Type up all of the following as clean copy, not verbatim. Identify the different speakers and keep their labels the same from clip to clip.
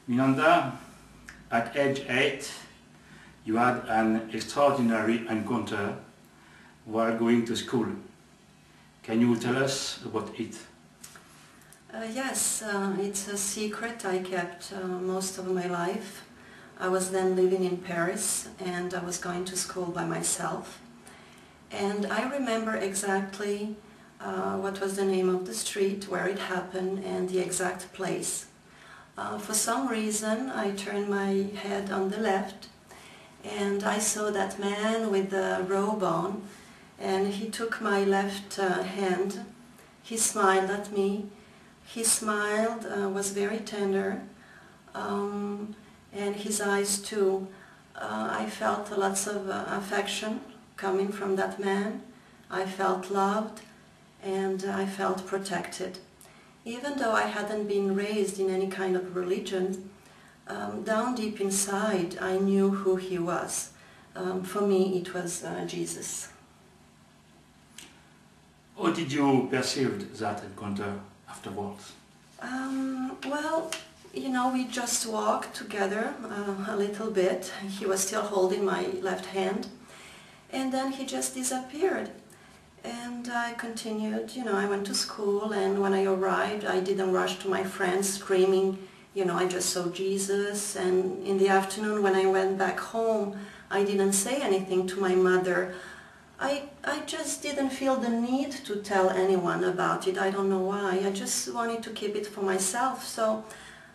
Speaker 1: Minanda, at age 8, you had an extraordinary encounter while going to school. Can you tell us about it?
Speaker 2: Yes, it's a secret I kept most of my life. I was then living in Paris and I was going to school by myself. And I remember exactly what was the name of the street where it happened and the exact place. For some reason I turned my head on the left and I saw that man with the robe on, and he took my left hand. He smiled at me. He smiled, was very tender, and his eyes too. I felt lots of affection coming from that man. I felt loved and I felt protected. Even though I hadn't been raised in any kind of religion, down deep inside I knew who he was. For me it was Jesus.
Speaker 1: How did you perceive that encounter afterwards?
Speaker 2: Well, you know, we just walked together a little bit. He was still holding my left hand, and then he just disappeared. And I continued, you know, I went to school, and when I arrived I didn't rush to my friends screaming, you know, I just saw Jesus. And in the afternoon when I went back home I didn't say anything to my mother. I just didn't feel the need to tell anyone about it. I don't know why. I just wanted to keep it for myself. So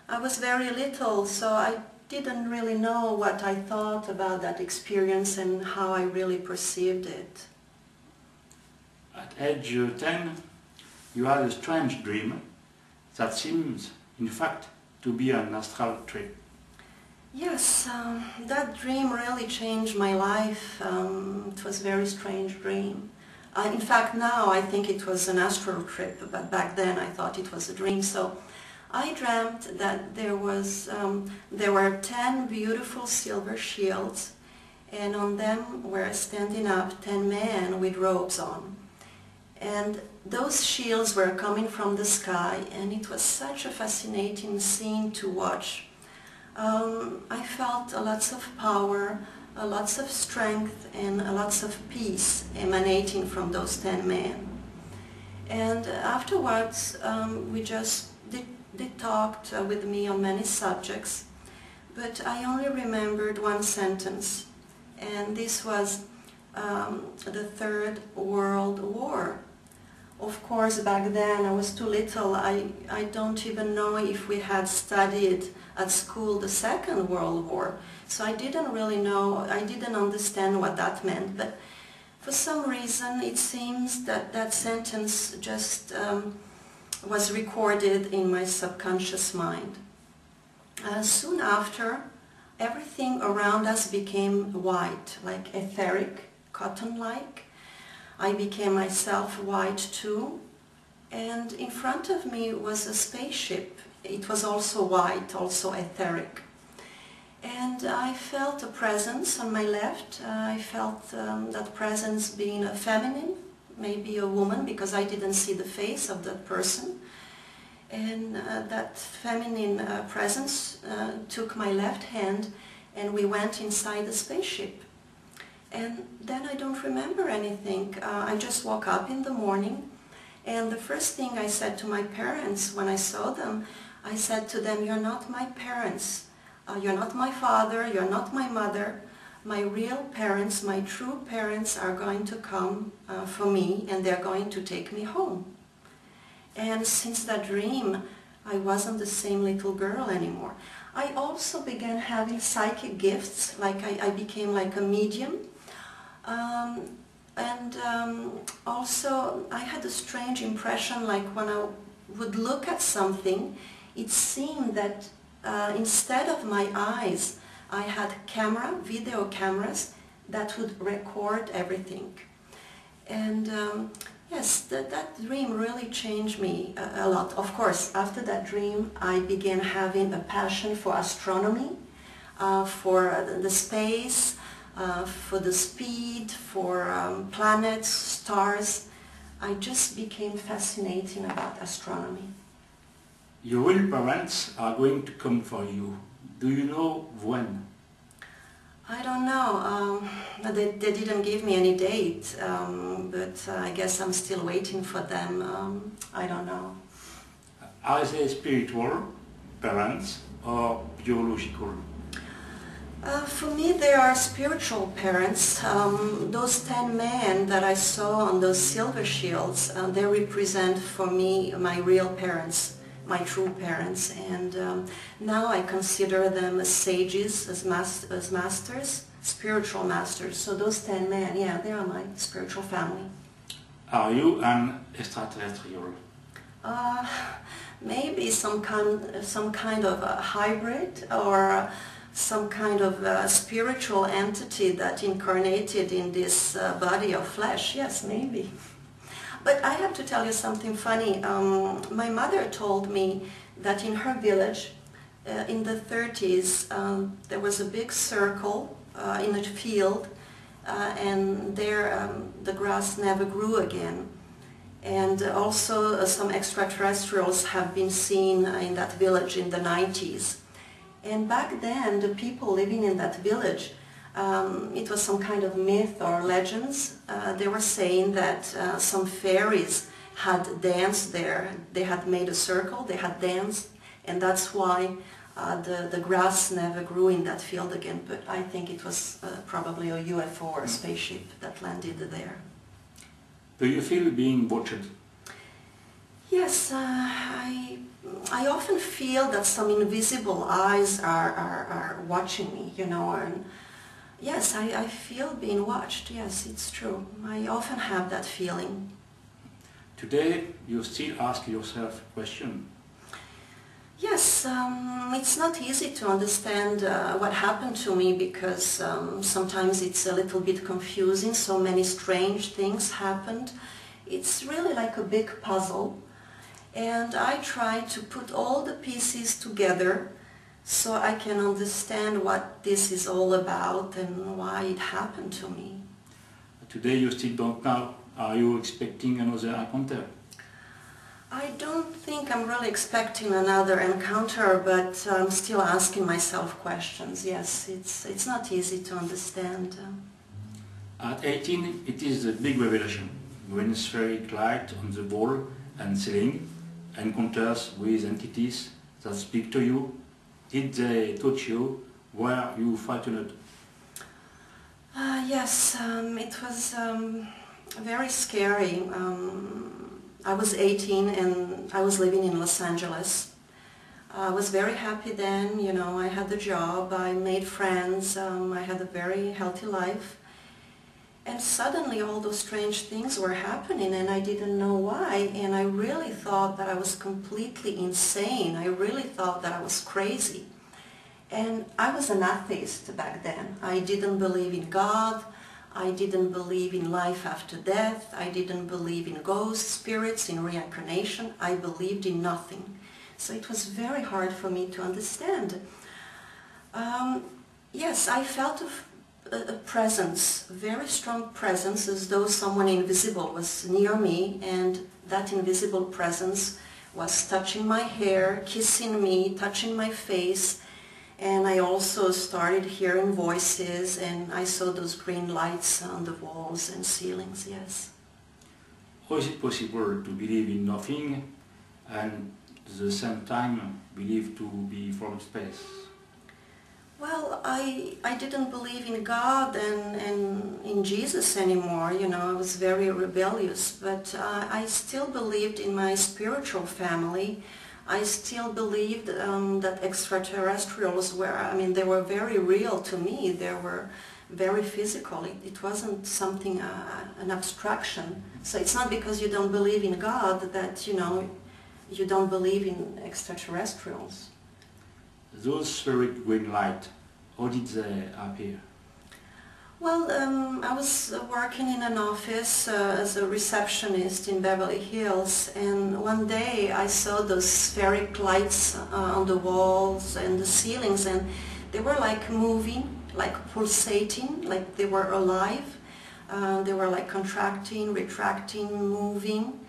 Speaker 2: I was very little, so I didn't really know what I thought about that experience and how I really perceived it.
Speaker 1: At age 10, you had a strange dream that seems, in fact, to be an astral trip.
Speaker 2: Yes, that dream really changed my life. It was a very strange dream. In fact, now I think it was an astral trip, but back then I thought it was a dream. So I dreamt that there were 10 beautiful silver shields, and on them were standing up 10 men with robes on. And those shields were coming from the sky, and it was such a fascinating scene to watch. I felt lots of power, lots of strength, and lots of peace emanating from those 10 men. And afterwards, they talked with me on many subjects, but I only remembered one sentence, and this was the Third World War. Of course, back then I was too little. I don't even know if we had studied at school the Second World War. So I didn't really know, I didn't understand what that meant. But for some reason it seems that that sentence just was recorded in my subconscious mind. Soon after, everything around us became white, like etheric, cotton-like. I became myself white too, and in front of me was a spaceship. It was also white, also etheric. And I felt a presence on my left. I felt that presence being a feminine, maybe a woman, because I didn't see the face of that person. And that feminine presence took my left hand and we went inside the spaceship. And then I don't remember anything. I just woke up in the morning, and the first thing I said to my parents when I saw them, I said to them, "You're not my parents. You're not my father, you're not my mother. My real parents, my true parents are going to come for me, and they're going to take me home." And since that dream, I wasn't the same little girl anymore. I also began having psychic gifts, like I became like a medium. Also I had a strange impression, like when I would look at something, it seemed that instead of my eyes I had video cameras that would record everything. And yes, that dream really changed me a lot. Of course, after that dream I began having a passion for astronomy, for the space, for the speed, for planets, stars. I just became fascinated about astronomy.
Speaker 1: Your real parents are going to come for you. Do you know when?
Speaker 2: I don't know. They didn't give me any date, but I guess I'm still waiting for them. I don't know.
Speaker 1: Are they spiritual parents or biological?
Speaker 2: For me, they are spiritual parents. Those 10 men that I saw on those silver shields, they represent for me my real parents, my true parents. And now I consider them as sages, as masters, spiritual masters. So those 10 men, yeah, they are my spiritual family.
Speaker 1: Are you an extraterrestrial?
Speaker 2: Maybe some kind of a hybrid, or some kind of spiritual entity that incarnated in this body of flesh. Yes, maybe. But I have to tell you something funny. My mother told me that in her village, in the 30s, there was a big circle in a field, and there the grass never grew again. And also some extraterrestrials have been seen in that village in the 90s. And back then, the people living in that village, it was some kind of myth or legends. They were saying that some fairies had danced there. They had made a circle, they had danced, and that's why the grass never grew in that field again. But I think it was probably a UFO or a spaceship that landed there.
Speaker 1: Do you feel being watched?
Speaker 2: Yes, I often feel that some invisible eyes are watching me, you know, and yes, I feel being watched. Yes, it's true. I often have that feeling.
Speaker 1: Today, you still ask yourself a question.
Speaker 2: Yes, it's not easy to understand what happened to me, because sometimes it's a little bit confusing. So many strange things happened. It's really like a big puzzle. And I try to put all the pieces together so I can understand what this is all about and why it happened to me.
Speaker 1: Today you still don't know. Are you expecting another encounter?
Speaker 2: I don't think I'm really expecting another encounter, but I'm still asking myself questions. Yes, it's not easy to understand.
Speaker 1: At 18, it is a big revelation. When spheric light on the wall and ceiling, encounters with entities that speak to you. Did they touch you? Were you frightened?
Speaker 2: Yes, it was very scary. I was 18 and I was living in Los Angeles. I was very happy then, you know, I had the job, I made friends, I had a very healthy life. And suddenly all those strange things were happening and I didn't know why, and I really thought that I was completely insane. I really thought that I was crazy. And I was an atheist back then. I didn't believe in God. I didn't believe in life after death. I didn't believe in ghosts, spirits, in reincarnation. I believed in nothing. So it was very hard for me to understand. Yes, I felt a presence, a very strong presence, as though someone invisible was near me, and that invisible presence was touching my hair, kissing me, touching my face. And I also started hearing voices, and I saw those green lights on the walls and ceilings, yes.
Speaker 1: How is it possible to believe in nothing and at the same time believe to be from space?
Speaker 2: Well, I didn't believe in God and in Jesus anymore, you know, I was very rebellious, but I still believed in my spiritual family. I still believed that extraterrestrials were, I mean, they were very real to me. They were very physical. It wasn't something, an abstraction. So it's not because you don't believe in God that, you know, you don't believe in extraterrestrials.
Speaker 1: Those spheric green light, how did they appear?
Speaker 2: Well, I was working in an office as a receptionist in Beverly Hills, and one day I saw those spheric lights on the walls and the ceilings, and they were like moving, like pulsating, like they were alive. They were like contracting, retracting, moving.